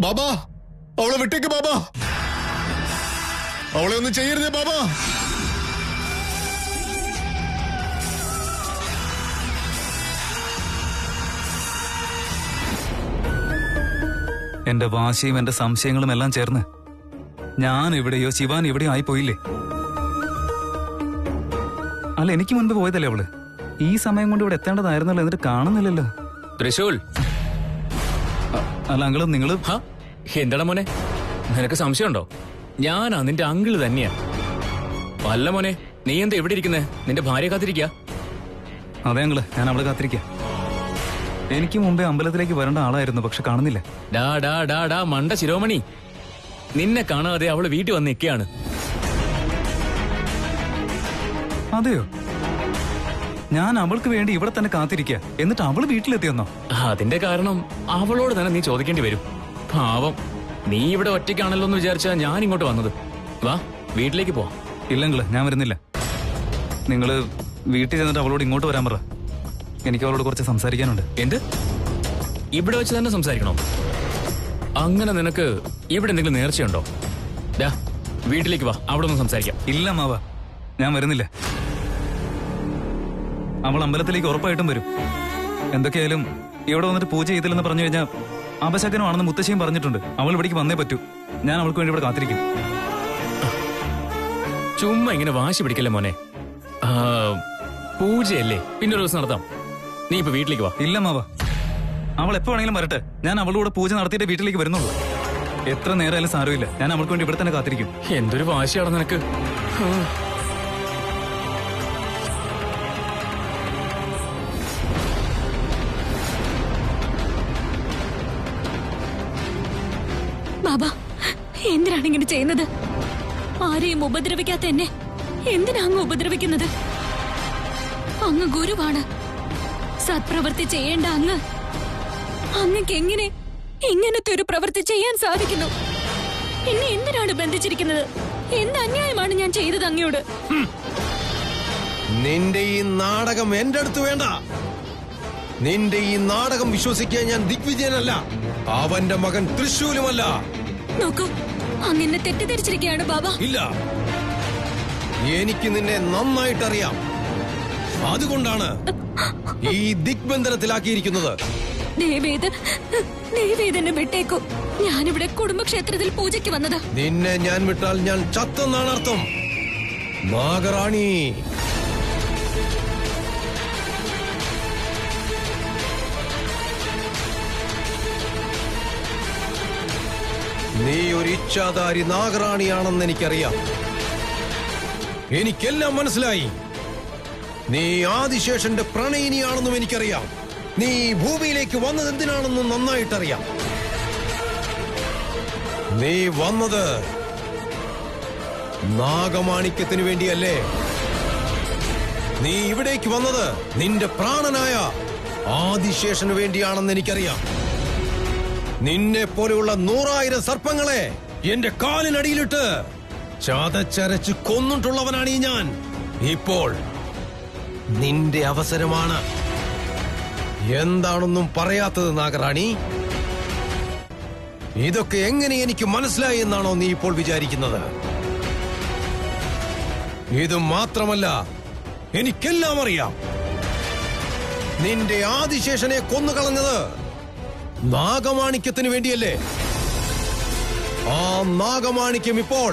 ബാബാ, അവളെ വിട്ടേക്ക് ബാബാ. അവളെ ഒന്നും ചെയ്യരുതേ ബാബാ. എന്റെ വാശിയും എന്റെ സംശയങ്ങളും എല്ലാം ചേർന്ന് ഞാൻ എവിടെയോ ശിവാൻ എവിടെയോ ആയിപ്പോയില്ലേ? അല്ല, എനിക്ക് മുൻപ് പോയതല്ലേ അവള്? ഈ സമയം കൊണ്ട് ഇവിടെ എത്തേണ്ടതായിരുന്നല്ലോ, എന്നിട്ട് കാണുന്നില്ലല്ലോ. ത്രിശൂൽ, അല്ല അങ്കിളും നിങ്ങള് എന്താടാ മോനെ, നിനക്ക് സംശയമുണ്ടോ? ഞാനാ നിന്റെ അങ്കിള് തന്നെയാ. അല്ല മോനെ, നീ എന്താ എവിടെ ഇരിക്കുന്നേ? നിന്റെ ഭാര്യ കാത്തിരിക്കാ? അതെ അങ്കിള്, ഞാൻ അവളെ കാത്തിരിക്കാം. എനിക്ക് മുമ്പേ അമ്പലത്തിലേക്ക് വരേണ്ട ആളായിരുന്നു, പക്ഷെ കാണുന്നില്ല. ഡാ ഡാ ഡാ ഡാ മണ്ട ശിരോമണി, നിന്നെ കാണാതെ അവള് വീട്ടിൽ വന്ന് നിൽക്കുകയാണ്. അതെയോ? ഞാൻ അവൾക്ക് വേണ്ടി ഇവിടെ തന്നെ കാത്തിരിക്കുക, എന്നിട്ട് അവള് വീട്ടിലെത്തിയെന്നോ? അതിന്റെ കാരണം അവളോട് തന്നെ നീ ചോദിക്കേണ്ടി വരും. പാവം, നീ ഇവിടെ ഒറ്റയ്ക്കാണല്ലോ എന്ന് വിചാരിച്ചാ ഞാൻ ഇങ്ങോട്ട് വന്നത്. വാ, വീട്ടിലേക്ക് പോവാം. ഇല്ലെങ്കില് ഞാൻ വരുന്നില്ല. നിങ്ങള് വീട്ടിൽ ചെന്നിട്ട് അവളോട് ഇങ്ങോട്ട് വരാൻ പറ. എനിക്ക് അവളോട് കുറച്ച് സംസാരിക്കാനുണ്ട്. എന്ത്? ഇവിടെ വെച്ച് തന്നെ സംസാരിക്കണോ? അങ്ങനെ നിനക്ക് ഇവിടെ എന്തെങ്കിലും നേർച്ചയുണ്ടോ? ഡാ, വീട്ടിലേക്ക് വാ, അവിടെ ഒന്ന് സംസാരിക്കാം. ഇല്ല മാവ, ഞാൻ വരുന്നില്ല. അവൾ അമ്പലത്തിലേക്ക് ഉറപ്പായിട്ടും വരും. എന്തൊക്കെയായാലും ഇവിടെ വന്നിട്ട് പൂജ ചെയ്തില്ലെന്ന് പറഞ്ഞു കഴിഞ്ഞാൽ അപശകനമാണെന്ന് മുത്തശ്ശിയും പറഞ്ഞിട്ടുണ്ട്. അവൾ ഇവിടേക്ക് വന്നേ പറ്റൂ. ഞാൻ അവൾക്ക് വേണ്ടി ഇവിടെ കാത്തിരിക്കും. ചുമ്മാ ഇങ്ങനെ വാശി പിടിക്കല്ലേ മോനെ. പൂജയല്ലേ, പിന്നെ ഒരു ദിവസം നടത്താം. നീ ഇപ്പൊ വീട്ടിലേക്ക് വാ. ഇല്ല മാവ, അവൾ എപ്പോ വേണമെങ്കിലും വരട്ടെ. ഞാൻ അവളോട് പൂജ നടത്തിയിട്ട് വീട്ടിലേക്ക് വരുന്നുള്ളൂ. എത്ര നേരമായാലും സാരമില്ല, ഞാൻ അവൾക്ക് വേണ്ടി ഇവിടെ തന്നെ കാത്തിരിക്കും. എന്തൊരു വാശിയാണ് നിനക്ക്. ബാബാ, എന്തിനാണ് ഇങ്ങനെ ചെയ്യുന്നത്? ആരെയും ഉപദ്രവിക്കാത്ത എന്നെ എന്തിനാ അങ്ങ് ഉപദ്രവിക്കുന്നത്? അങ്ങ് ഗുരുവാണ്. സത്പ്രവൃത്തി ചെയ്യേണ്ട അങ്ങക്ക് എങ്ങനെ ഇങ്ങനത്തെ ഒരു പ്രവൃത്തി ചെയ്യാൻ സാധിക്കുന്നു? എന്നെ എന്തിനാണ് ബന്ധിച്ചിരിക്കുന്നത്? എന്ത് അന്യായമാണ് ഞാൻ ചെയ്തത് അങ്ങയോട്? നിന്റെ ഈ നാടകം എന്റെ അടുത്ത് വേണ്ട. നിന്റെ ഈ നാടകം വിശ്വസിക്കാൻ ഞാൻ ദിഗ്വിജയനല്ല, അവന്റെ മകൻ തൃശൂലുമല്ല. നോക്കൂ, അങ്ങനെ തെറ്റിദ്ധരിച്ചിരിക്കുകയാണ് ബാബാ. ഇല്ല, എനിക്ക് നിന്നെ നന്നായിട്ടറിയാം. അതുകൊണ്ടാണ് ഈ ദിഗ്ബന്ധനത്തിലാക്കിയിരിക്കുന്നത്. എന്നെ വിട്ടേക്കൂ. ഞാനിവിടെ കുടുംബക്ഷേത്രത്തിൽ പൂജയ്ക്ക് വന്നത്. നിന്നെ ഞാൻ വിട്ടാൽ ഞാൻ ചത്തെന്നാണ് അർത്ഥം. നാഗറാണി, നീ ഒരു ഇച്ഛാധാരി നാഗറാണിയാണെന്ന് എനിക്കറിയാം. എനിക്കെല്ലാം മനസ്സിലായി. നീ ആദിശേഷന്റെ പ്രണയിനിയാണെന്നും എനിക്കറിയാം. നീ ഭൂമിയിലേക്ക് വന്നത് എന്തിനാണെന്നും നന്നായിട്ടറിയാം. നീ വന്നത് നാഗമാണിക്യത്തിന് വേണ്ടിയല്ലേ? നീ ഇവിടേക്ക് വന്നത് നിന്റെ പ്രാണനായ ആദിശേഷന് വേണ്ടിയാണെന്ന് എനിക്കറിയാം. നിന്നെ പോലെയുള്ള 100,000 സർപ്പങ്ങളെ എന്റെ കാലിനടിയിലിട്ട് ചതച്ചരച്ച് കൊന്നിട്ടുള്ളവനാണ് ഈ ഞാൻ. ഇപ്പോൾ നിന്റെ അവസരമാണ്. എന്താണെന്നും പറയാത്തത് നാഗറാണി? ഇതൊക്കെ എങ്ങനെ എനിക്ക് മനസ്സിലായി എന്നാണോ നീ ഇപ്പോൾ വിചാരിക്കുന്നത്? ഇത് മാത്രമല്ല, എനിക്കെല്ലാം അറിയാം. നിന്റെ ആദിശേഷനെ കൊന്നുകളഞ്ഞത് നാഗമാണിക്യത്തിന് വേണ്ടിയല്ലേ? ആ നാഗമാണിക്യം ഇപ്പോൾ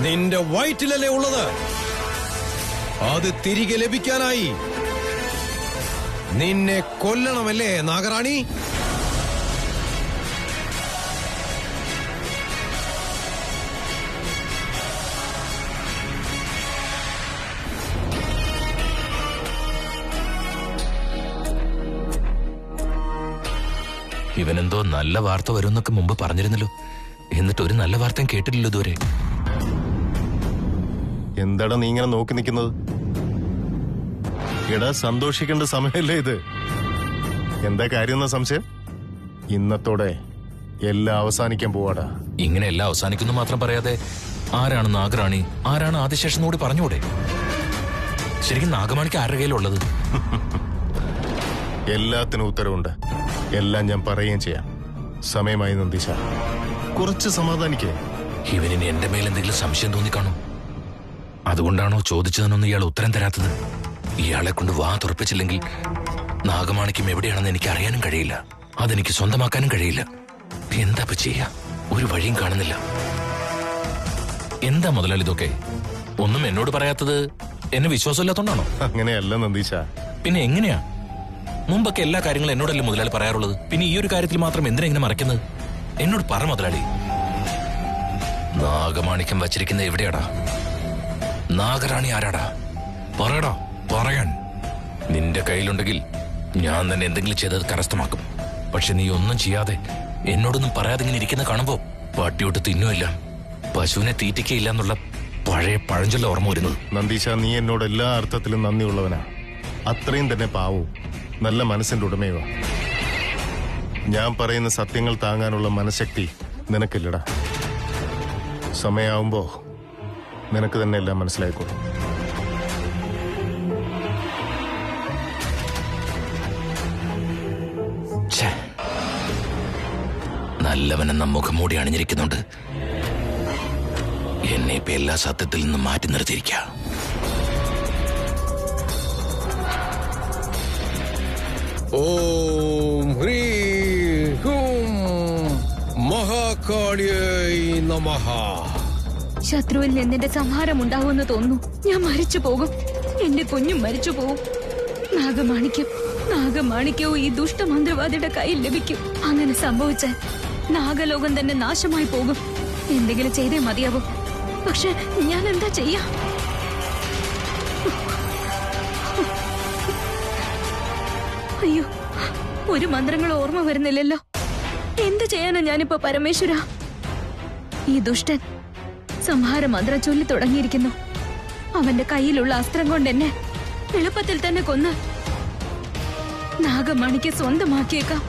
നിന്റെ വയറ്റിലല്ലേ ഉള്ളത്? അത് തിരികെ ലഭിക്കാനായി നിന്നെ കൊല്ലണമല്ലേ നാഗറാണി? ഇവനെന്തോ നല്ല വാർത്ത വരുമെന്നൊക്കെ മുമ്പ് പറഞ്ഞിരുന്നല്ലോ. എന്നിട്ട് ഒരു നല്ല വാർത്തയും കേട്ടില്ലല്ലോ ഇതുവരെ. എന്താടാ നീ ഇങ്ങനെ നോക്കി നിൽക്കുന്നത്? എടാ, സന്തോഷിക്കേണ്ട സമയമല്ലേ ഇത്? എന്താ കാര്യം എന്ന സംശയം? ഇന്നത്തോടെ എല്ലാം അവസാനിക്കാൻ പോവാടാ. ഇങ്ങനെ എല്ലാം അവസാനിക്കുന്നു മാത്രം പറയാതെ ആരാണ് നാഗറാണി, ആരാണ് ആദിശേഷൻ കൂടി പറഞ്ഞൂടെ? ശരിക്കും നാഗമാണിക്ക് ആരുടെ കയ്യിലുള്ളത്? എല്ലാത്തിനും ഉത്തരവുണ്ട്. എല്ലാം ഞാൻ പറയുകയും ചെയ്യാം. സമയമായി നന്ദീശ, കുറച്ച് സമാധാനിക്കേ. ഇവനിന് എന്റെ മേൽ എന്തെങ്കിലും സംശയം തോന്നിക്കാണോ? അതുകൊണ്ടാണോ ചോദിച്ചതിനൊന്നും ഇയാൾ ഉത്തരം തരാത്തത്? ഇയാളെ കൊണ്ട് വാ തുറപ്പിച്ചില്ലെങ്കിൽ നാഗമാണിക്യം എവിടെയാണെന്ന് എനിക്ക് അറിയാനും കഴിയില്ല, അതെനിക്ക് സ്വന്തമാക്കാനും കഴിയില്ല. എന്താ ചെയ്യാ? ഒരു വഴിയും കാണുന്നില്ല. എന്താ മുതലാളി ഇതൊക്കെ? ഒന്നും എന്നോട് പറയാത്തത് എന്നെ വിശ്വാസമില്ലാത്തോണ്ടാണോ? അങ്ങനെയല്ല നന്ദീശ. പിന്നെ എങ്ങനെയാ? മുമ്പൊക്കെ എല്ലാ കാര്യങ്ങളും എന്നോടല്ലേ മുതലാളി പറയാറുള്ളത്? പിന്നെ ഈ ഒരു കാര്യത്തിൽ മാത്രം എന്തിനാ ഇങ്ങനെ മറയ്ക്കുന്നത്? എന്നോട് പറ മുതലാളി. നാഗമാണിക്യം വച്ചിരിക്കുന്നത് എവിടെയാടാ? നാഗറാണി ആരാടാ? പറയടാ, പറയാൻ. നിന്റെ കയ്യിലുണ്ടെങ്കിൽ ഞാൻ തന്നെ എന്തെങ്കിലും ചെയ്തത് കരസ്ഥമാക്കും. പക്ഷെ നീ ഒന്നും ചെയ്യാതെ എന്നോടൊന്നും പറയാതെ ഇങ്ങനെ ഇരിക്കുന്ന കാണുമ്പോ പട്ടിയോട്ട് തിന്നുമില്ല, പശുവിനെ തീറ്റിക്കയില്ല എന്നുള്ള പഴയ പഴഞ്ചൊല്ല ഓർമ്മ വരുന്നത്. നന്ദീശ, നീ എന്നോട് എല്ലാ അർത്ഥത്തിലും നന്ദിയുള്ളവനാ. അത്രയും തന്നെ പാവവും നല്ല മനസ്സിന്റെ ഉടമയുവാ. ഞാൻ പറയുന്ന സത്യങ്ങൾ താങ്ങാനുള്ള മനഃശക്തി നിനക്കില്ലടാ. സമയാവുമ്പോ നിനക്ക് തന്നെ എല്ലാം മനസ്സിലായിക്കോളും. നല്ലവനെന്ന മുഖംമൂടി അണിഞ്ഞിരിക്കുന്നുണ്ട്. എന്നെ ഇപ്പൊ എല്ലാ സത്യത്തിൽ നിന്നും മാറ്റി നിർത്തിയിരിക്ക. ഓം ഹ്രീം ഹൂം മഹാകാളിയൈ നമഃ. ശത്രുവിൽ നിന്നെന്റെ സംഹാരം ഉണ്ടാവുമെന്ന് തോന്നുന്നു. ഞാൻ മരിച്ചു പോകും, എന്റെ കുഞ്ഞും മരിച്ചു പോകും. നാഗമാണിക്യവും ഈ ദുഷ്ടമന്ത്രവാദിയുടെ കയ്യിൽ ലഭിക്കും. അങ്ങനെ സംഭവിച്ചാൽ നാഗലോകം തന്നെ നാശമായി പോകും. എന്തെങ്കിലും ചെയ്തേ മതിയാവും. പക്ഷെ ഞാൻ എന്താ ചെയ്യാ? അയ്യോ, ഒരു മന്ത്രങ്ങൾ ഓർമ്മ വരുന്നില്ലല്ലോ. എന്ത് ചെയ്യാനാ ഞാനിപ്പോ പരമേശ്വര? ഈ ദുഷ്ടൻ സംഹാര മന്ത്രം ചൊല്ലി തുടങ്ങിയിരിക്കുന്നു. അവന്റെ കയ്യിലുള്ള അസ്ത്രം കൊണ്ട് എന്നെ എളുപ്പത്തിൽ തന്നെ കൊന്ന് നാഗമണിക്ക് സ്വന്തമാക്കിയേക്കാം.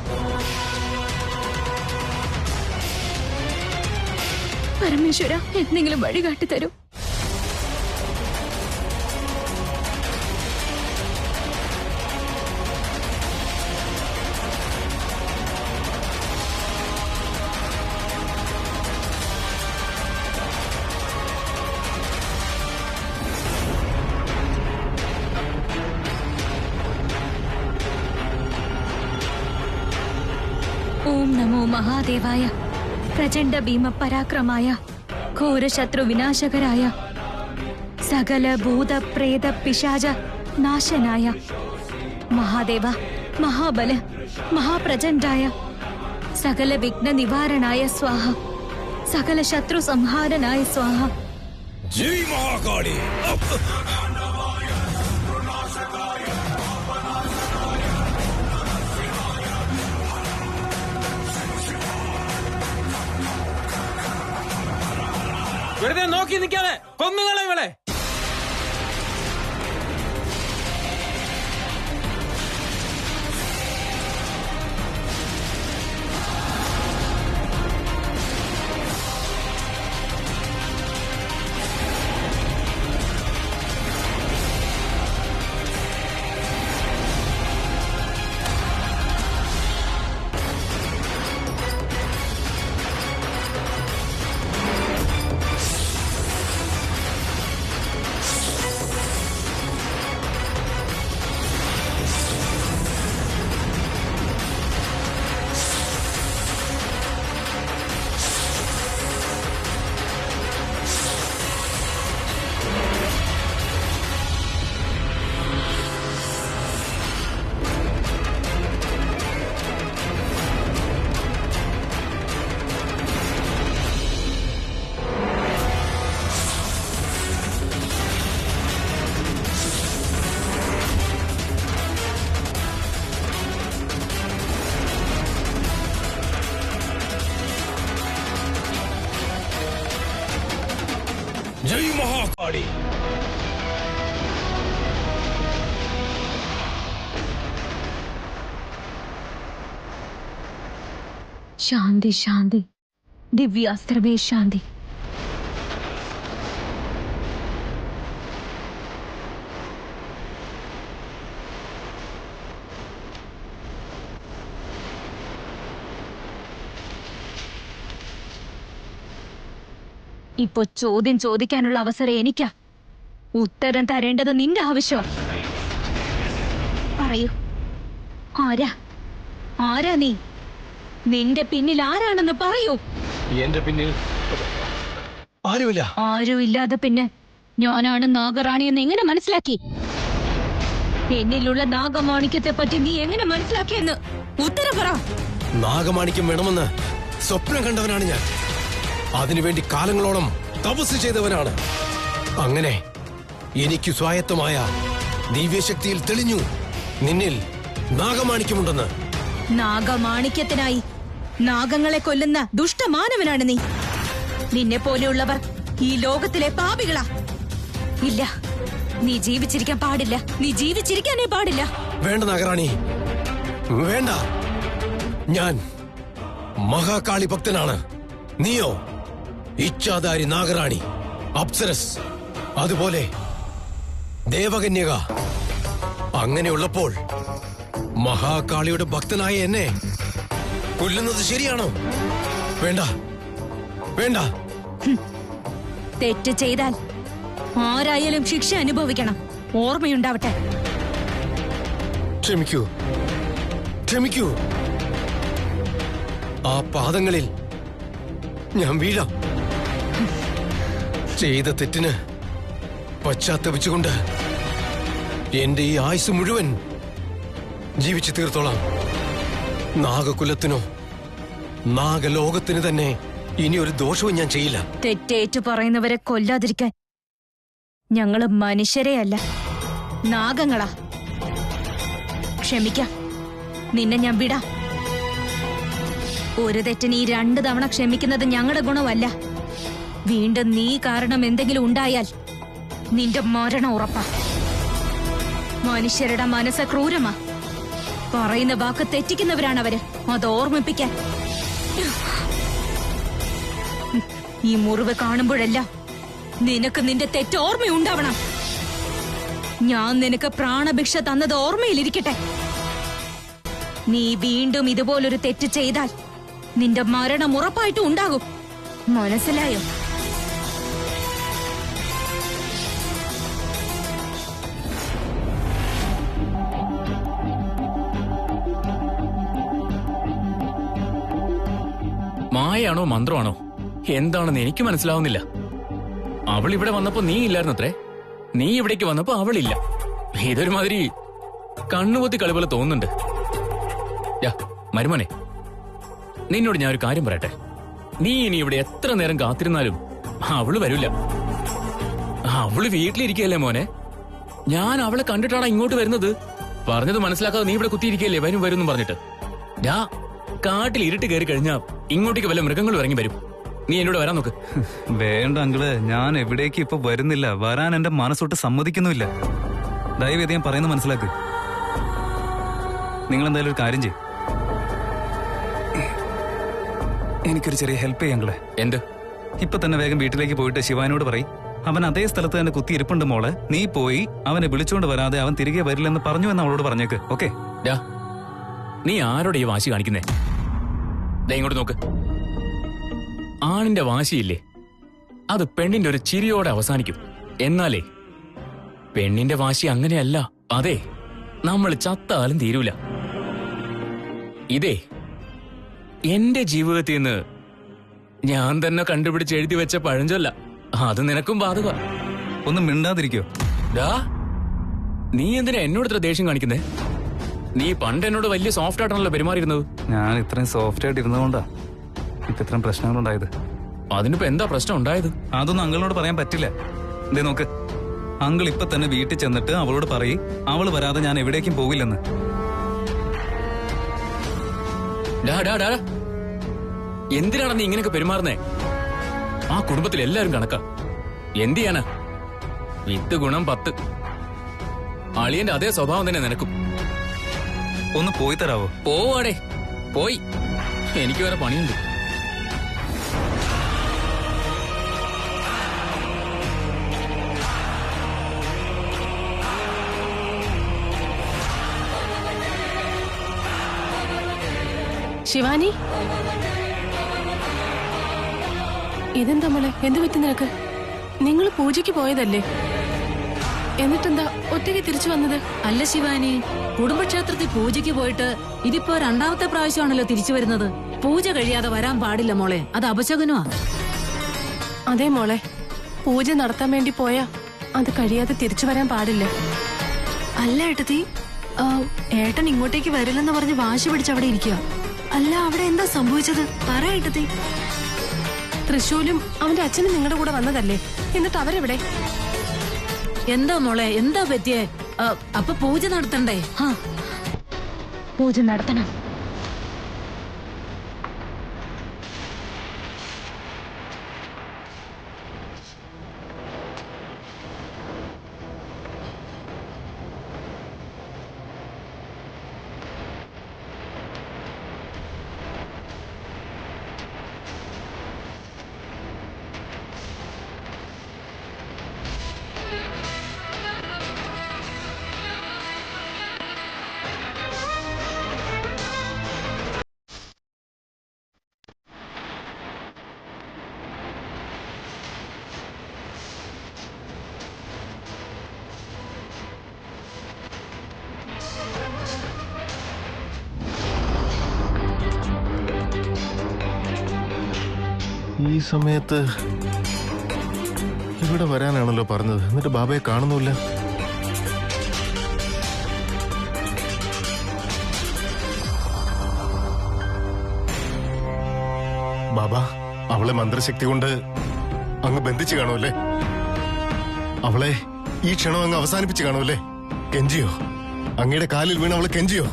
പരമേശ്വര, എന്തെങ്കിലും വഴി കാട്ടിത്തരൂ. ഓം നമോ മഹാദേവായ, പ്രചണ്ഡ ഭീമ പരാക്രമായ, ഘോരശത്രു വിനാശകരായ, സകല ഭൂത പ്രേത പിശാച നാശനായ, മഹാദേവ മഹാബല മഹാപ്രചണ്ഡായ, സകല വിഘ്ന നിവാരണായ സ്വാഹ, സകല ശത്രു സംഹാരനായ സ്വാഹ. ജയ് മഹാകാളി. വെറുതെ നോക്കി നിൽക്കാതെ കൊന്നുകളെ ഇവളെ. ജയ് മഹാകാളി. ശാന്തി ശാന്തി, ദിവ്യാസ്ത്രമേ ശാന്തി. ഇപ്പൊ ചോദ്യം ചോദിക്കാനുള്ള അവസരം എനിക്കാ. ഉത്തരം തരേണ്ടത് നിന്റെ ആവശ്യം. പറയൂ, ആരാ നീ? നിന്റെ പിന്നിൽ ആരാണെന്ന് പറയൂ. എന്റെ പിന്നിൽ ആരുമില്ല. ആരുമില്ലാതെ പിന്നെ ഞാനാണ് നാഗറാണി എന്ന് എങ്ങനെ മനസ്സിലാക്കി? എന്നിലുള്ള നാഗമാണിക്യത്തെ പറ്റി നീ എങ്ങനെ മനസ്സിലാക്കിയെന്ന് ഉത്തരം പറ. നാഗമാണിക്യം വേണമെന്ന് സ്വപ്നം കണ്ടവനാണ് ഞാൻ. അതിനുവേണ്ടി കാലങ്ങളോളം തപസ് ചെയ്തവനാണ്. അങ്ങനെ എനിക്ക് സ്വായത്തമായ ദിവ്യശക്തിയിൽ തെളിഞ്ഞു നിന്നിൽ നാഗമാണിക്യമുണ്ടെന്ന്. നാഗമാണിക്യത്തിനായി നാഗങ്ങളെ കൊല്ലുന്ന ദുഷ്ടമാനവനാണ് നീ. നിന്നെ പോലെയുള്ളവർ ഈ ലോകത്തിലെ പാപികളാ. ഇല്ല, നീ ജീവിച്ചിരിക്കാൻ പാടില്ല. നീ ജീവിച്ചിരിക്കാനേ പാടില്ല. വേണ്ട നാഗറാണി, വേണ്ട. ഞാൻ മഹാകാളി ഭക്തനാണ്. നീയോ ഇച്ഛാധാരി നാഗറാണി, അപ്സരസ്, അതുപോലെ ദേവകന്യക. അങ്ങനെയുള്ളപ്പോൾ മഹാകാളിയുടെ ഭക്തനായ എന്നെ കൊല്ലുന്നത് ശരിയാണോ? വേണ്ട, വേണ്ട. തെറ്റ് ചെയ്താൽ ആരായാലും ശിക്ഷ അനുഭവിക്കണം. ഓർമ്മയുണ്ടാവട്ടെ. ക്ഷമിക്കൂ, ക്ഷമിക്കൂ. ആ പാദങ്ങളിൽ ഞാൻ വീഴാം. ചെയ്ത തെറ്റിന് പശ്ചാത്തപിച്ചുകൊണ്ട് എന്റെ ഈ ആയുസ് മുഴുവൻ ജീവിച്ചു തീർത്തോളാം. നാഗകുലത്തിനോ നാഗലോകത്തിന് തന്നെ ഇനി ഒരു ദോഷവും ഞാൻ ചെയ്യില്ല. തെറ്റേറ്റു പറയുന്നവരെ കൊല്ലാതിരിക്കാൻ ഞങ്ങള് മനുഷ്യരെ അല്ല, നാഗങ്ങളാ. ക്ഷമിക്കാം, നിന്നെ ഞാൻ വിടാം. ഒരു തെറ്റിന് ഈ 2 തവണ ക്ഷമിക്കുന്നത് ഞങ്ങളുടെ ഗുണമല്ല. വീണ്ടും നീ കാരണം എന്തെങ്കിലും ഉണ്ടായാൽ നിന്റെ മരണം ഉറപ്പാ. മനുഷ്യരുടെ മനസ്സ് ക്രൂരമാ. പറയുന്ന വാക്ക് തെറ്റിക്കുന്നവരാണവര്. അത് ഓർമ്മിപ്പിക്കാൻ. ഈ മുറിവ് കാണുമ്പോഴെല്ലാം നിനക്ക് നിന്റെ തെറ്റ് ഓർമ്മയുണ്ടാവണം. ഞാൻ നിനക്ക് പ്രാണഭിക്ഷ തന്നത് ഓർമ്മയിലിരിക്കട്ടെ. നീ വീണ്ടും ഇതുപോലൊരു തെറ്റ് ചെയ്താൽ നിന്റെ മരണം ഉറപ്പായിട്ടും ഉണ്ടാകും. മനസ്സിലായോ? മായയാണോ മന്ത്രമാണോ എന്താണെന്ന് എനിക്ക് മനസ്സിലാവുന്നില്ല. അവൾ ഇവിടെ വന്നപ്പോ നീ ഇല്ലായിരുന്നത്രേ. നീ ഇവിടേക്ക് വന്നപ്പോ അവളില്ല. ഇതൊരുമാതിരി കണ്ണുപൊത്തി കളി പോലെ തോന്നുന്നുണ്ട്. മരുമോനെ, നിന്നോട് ഞാൻ ഒരു കാര്യം പറയട്ടെ. നീ ഇനി ഇവിടെ എത്ര നേരം കാത്തിരുന്നാലും അവള് വരില്ല. അവള് വീട്ടിലിരിക്കുകയല്ലേ മോനെ. ഞാൻ അവളെ കണ്ടിട്ടാണ് ഇങ്ങോട്ട് വരുന്നത്. പറഞ്ഞത് മനസ്സിലാക്കാതെ നീ ഇവിടെ കുത്തിയിരിക്കുകയല്ലേ വരും പറഞ്ഞിട്ട്. കാട്ടിൽ ഇരുട്ട് കയറി കഴിഞ്ഞാ ഇങ്ങോട്ടേക്ക് വല്ല മൃഗങ്ങളും ഇറങ്ങി വരും. നീ എന്നോട് വരാൻ നോക്ക്. വേണ്ട അങ്കിള്, ഞാൻ എവിടേക്ക് ഇപ്പൊ വരുന്നില്ല. വരാൻ എന്റെ മനസ്സൊട്ട് സമ്മതിക്കുന്നുമില്ല. ദയവേദി ഞാൻ പറയുന്നത് മനസ്സിലാക്ക്. നിങ്ങൾ എന്തായാലും ഒരു കാര്യം ചെയ്യും. എനിക്കൊരു ചെറിയ ഹെൽപ്പ് ചെയ്യാങ്കളെ. എന്ത്? ഇപ്പൊ തന്നെ വേഗം വീട്ടിലേക്ക് പോയിട്ട് ശിവാനോട് പറയും അവൻ അതേ സ്ഥലത്ത് തന്നെ കുത്തിയിരിപ്പുണ്ട് മോളെ. നീ പോയി അവനെ വിളിച്ചുകൊണ്ട് വരാതെ അവൻ തിരികെ വരില്ലെന്ന് പറഞ്ഞു എന്ന് അവളോട് പറഞ്ഞേക്ക്. ഓക്കെ? നീ ആരോടെ ഈ വാശി കാണിക്കുന്നേ? ഇങ്ങോട്ട് നോക്ക്. ആണിന്റെ വാശിയില്ലേ, അത് പെണ്ണിന്റെ ഒരു ചിരിയോടെ അവസാനിക്കും. എന്നാലേ പെണ്ണിന്റെ വാശി അങ്ങനെയല്ല. അതെ, നമ്മൾ ചത്താലും തീരൂല. ഇതേ എന്റെ ജീവിതത്തിൽ നിന്ന് ഞാൻ തന്നെ കണ്ടുപിടിച്ച് എഴുതി വെച്ച പഴഞ്ചൊല്ല. അത് നിനക്കും ബാധക. ഒന്നും മിണ്ടാതിരിക്കോ? നീ എന്തിനാ എന്നോട് ഇത്ര ദേഷ്യം കാണിക്കുന്നേ? നീ പണ്ട് എന്നോട് വലിയ സോഫ്റ്റ് ആയിട്ടാണല്ലോ പെരുമാറിയിരുന്നത്. ഞാൻ ഇത്രയും സോഫ്റ്റ് ആയിട്ട് ഇരുന്നതുകൊണ്ടാ ഇപ്പൊ ഇത്രയും പ്രശ്നങ്ങളുണ്ടായത്. അതിനിപ്പോ എന്താ പ്രശ്നം ഉണ്ടായത്? അതൊന്നും അങ്കിളിനോട് പറയാൻ പറ്റില്ല. എന്തേ നോക്ക്, അങ്കിൾ ഇപ്പൊ തന്നെ വീട്ടിൽ ചെന്നിട്ട് അവളോട് പറയും അവള് വരാതെ ഞാൻ എവിടേക്കും പോകില്ലെന്ന്. എന്തിനാണ് നീ ഇങ്ങനെയൊക്കെ പെരുമാറുന്നേ? ആ കുടുംബത്തിൽ എല്ലാരും കണക്കാ. എന്ത് ചെയ്യാനാ? 8 ഗുണം 10. അളിയന്റെ അതേ സ്വഭാവം തന്നെ നിനക്കും. ഒന്ന് പോയി തരാവോ? പോവാടേ, പോയി. എനിക്ക് വേറെ പണിയുണ്ട്. ശിവാനി, ഇതെന്താ മോളെ, എന്ത് പറ്റി നിനക്ക്? നിങ്ങൾ പൂജയ്ക്ക് പോയതല്ലേ? എന്നിട്ടെന്താ ഒറ്റയ്ക്ക് തിരിച്ചു വന്നത്? അല്ല ശിവാനി, കുടുംബക്ഷേത്രത്തിൽ പൂജയ്ക്ക് പോയിട്ട് ഇതിപ്പോ രണ്ടാമത്തെ പ്രാവശ്യമാണല്ലോ തിരിച്ചു വരുന്നത്. പൂജ കഴിയാതെ വരാൻ പാടില്ല മോളെ, അത് അപശകുനമാ. അതെ മോളെ, പൂജ നടത്താൻ വേണ്ടി പോയാ അത് കഴിയാതെ തിരിച്ചു വരാൻ പാടില്ല. അല്ല ഏട്ടത്തി, ഏട്ടൻ ഇങ്ങോട്ടേക്ക് വരില്ലെന്ന് പറഞ്ഞ് വാശി പിടിച്ച് അവിടെ ഇരിക്കുക. അല്ല, അവിടെ എന്താ സംഭവിച്ചത്? പറ ഏട്ടത്തി. തൃശൂലും അവന്റെ അച്ഛനും നിങ്ങളുടെ കൂടെ വന്നതല്ലേ? എന്നിട്ട് അവരെവിടെ? എന്താ മോളെ, എന്താ പറ്റിയേ? അപ്പൊ പൂജ നടത്തണ്ടേ? പൂജ നടത്തണം. ഈ സമയത്ത് ഇവിടെ വരാനാണല്ലോ പറഞ്ഞത്, എന്നിട്ട് ബാബയെ കാണുന്നില്ല. ബാബ അവളെ മന്ത്രശക്തി കൊണ്ട് അങ്ങ് ബന്ധിച്ചു കാണുമല്ലേ? അവളെ ഈ ക്ഷണം അങ്ങ് അവസാനിപ്പിച്ചു കാണുമല്ലേ? കെഞ്ചിയോ? അങ്ങയുടെ കാലിൽ വീണ് അവളെ കെഞ്ചിയോ?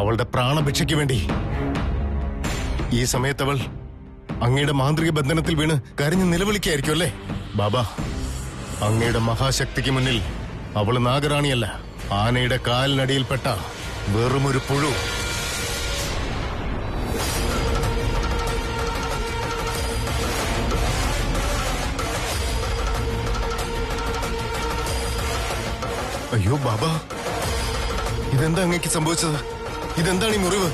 അവളുടെ പ്രാണഭിക്ഷയ്ക്ക് വേണ്ടി. ഈ സമയത്ത് അവൾ അങ്ങയുടെ മാന്ത്രിക ബന്ധനത്തിൽ വീണ് കരഞ്ഞ് നിലവിളിക്കായിരിക്കും അല്ലേ? ബാബ, അങ്ങയുടെ മഹാശക്തിക്ക് മുന്നിൽ അവൾ നാഗറാണിയല്ല, ആനയുടെ കാലിനടിയിൽപ്പെട്ട വെറുമൊരു പുഴു. അയ്യോ ബാബ, ഇതെന്താ അങ്ങേക്ക് സംഭവിച്ചത്? ഇതെന്താണ് ഈ മുറിവ്?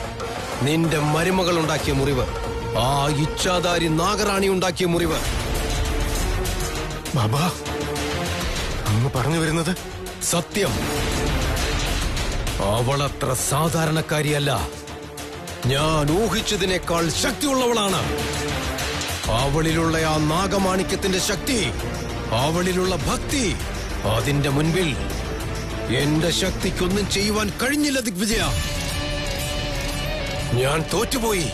നിന്റെ മരുമകൾ ഉണ്ടാക്കിയ മുറിവ്, ആ ഇച്ഛാധാരി നാഗറാണി ഉണ്ടാക്കിയ മുറിവ്. ബാബ, അങ്ങ് പറഞ്ഞു വരുന്നത് സത്യം. അവളത്ര സാധാരണക്കാരിയല്ല, ഞാൻ ഊഹിച്ചതിനേക്കാൾ ശക്തിയുള്ളവളാണ്. അവളിലുള്ള ആ നാഗമാണിക്യത്തിന്റെ ശക്തി, അവളിലുള്ള ഭക്തി, അതിന്റെ മുൻപിൽ എന്റെ ശക്തിക്കൊന്നും ചെയ്യുവാൻ കഴിഞ്ഞില്ല ദിഗ്വിജയ. ഞാൻ തോറ്റുപോയി.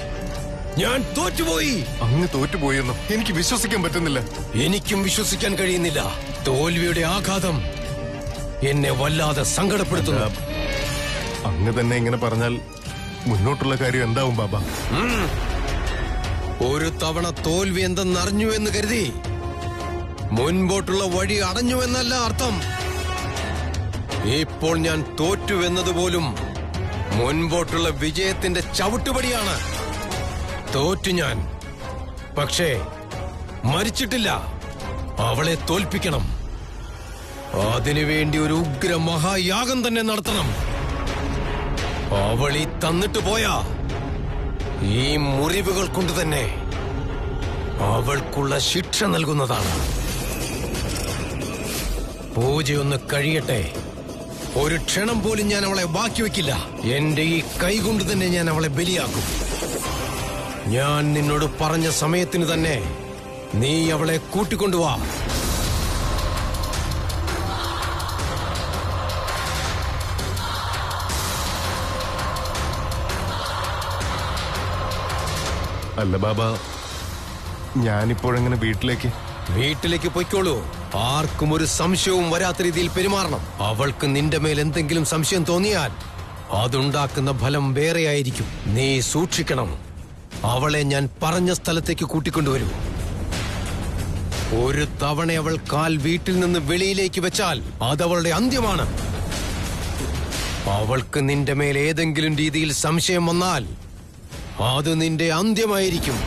അങ്ങ് തോറ്റുപോയെന്നോ? എനിക്ക് വിശ്വസിക്കാൻ പറ്റുന്നില്ല. എനിക്കും വിശ്വസിക്കാൻ കഴിയുന്നില്ല. തോൽവിയുടെ ആഘാതം എന്നെ വല്ലാതെ സങ്കടപ്പെടുത്തുന്നു. അങ്ങ് തന്നെ ഇങ്ങനെ പറഞ്ഞാൽ മുന്നോട്ടുള്ള കാര്യം എന്താവും ബാബ? ഒരു തവണ തോൽവി എന്തെന്നറിഞ്ഞു എന്ന് കരുതി മുൻപോട്ടുള്ള വഴി അടഞ്ഞുവെന്നല്ല അർത്ഥം. ഇപ്പോൾ ഞാൻ തോറ്റുവെന്നതുപോലും മുൻപോട്ടുള്ള വിജയത്തിന്റെ ചവിട്ടുപടിയാണ്. തോറ്റു ഞാൻ, പക്ഷേ മരിച്ചിട്ടില്ല. അവളെ തോൽപ്പിക്കണം. അതിനുവേണ്ടി ഒരു ഉഗ്ര മഹായാഗം തന്നെ നടത്തണം. അവളി തന്നിട്ട് പോയാ ഈ മുറിവുകൾ കൊണ്ട് തന്നെ അവൾക്കുള്ള ശിക്ഷ നൽകുന്നതാണ്. പൂജയൊന്ന് കഴിയട്ടെ. ഒരു ക്ഷണം പോലും ഞാൻ അവളെ ബാക്കി വെക്കില്ല. എന്റെ ഈ കൈകൊണ്ട് തന്നെ ഞാൻ അവളെ ബലിയാക്കും. ഞാൻ നിന്നോട് പറഞ്ഞ സമയത്തിന് തന്നെ നീ അവളെ കൂട്ടിക്കൊണ്ടുവാ. അല്ല ബാബ, ഞാനിപ്പോഴെങ്ങനെ വീട്ടിലേക്ക് പൊയ്ക്കോളൂ. ആർക്കും ഒരു സംശയവും വരാത്ത രീതിയിൽ പെരുമാറണം. അവൾക്ക് നിന്റെ മേൽ എന്തെങ്കിലും സംശയം തോന്നിയാൽ അതുണ്ടാക്കുന്ന ഫലം വേറെയായിരിക്കും. നീ സൂക്ഷിക്കണം. അവളെ ഞാൻ പറഞ്ഞ സ്ഥലത്തേക്ക് കൂട്ടിക്കൊണ്ടുവരൂ. ഒരു തവണ അവൾ കാൽ വീട്ടിൽ നിന്ന് വെളിയിലേക്ക് വെച്ചാൽ അതവളുടെ അന്ത്യമാണ്. അവൾക്ക് നിന്റെ മേൽ ഏതെങ്കിലും രീതിയിൽ സംശയം വന്നാൽ അത് നിന്റെ അന്ത്യമായിരിക്കും.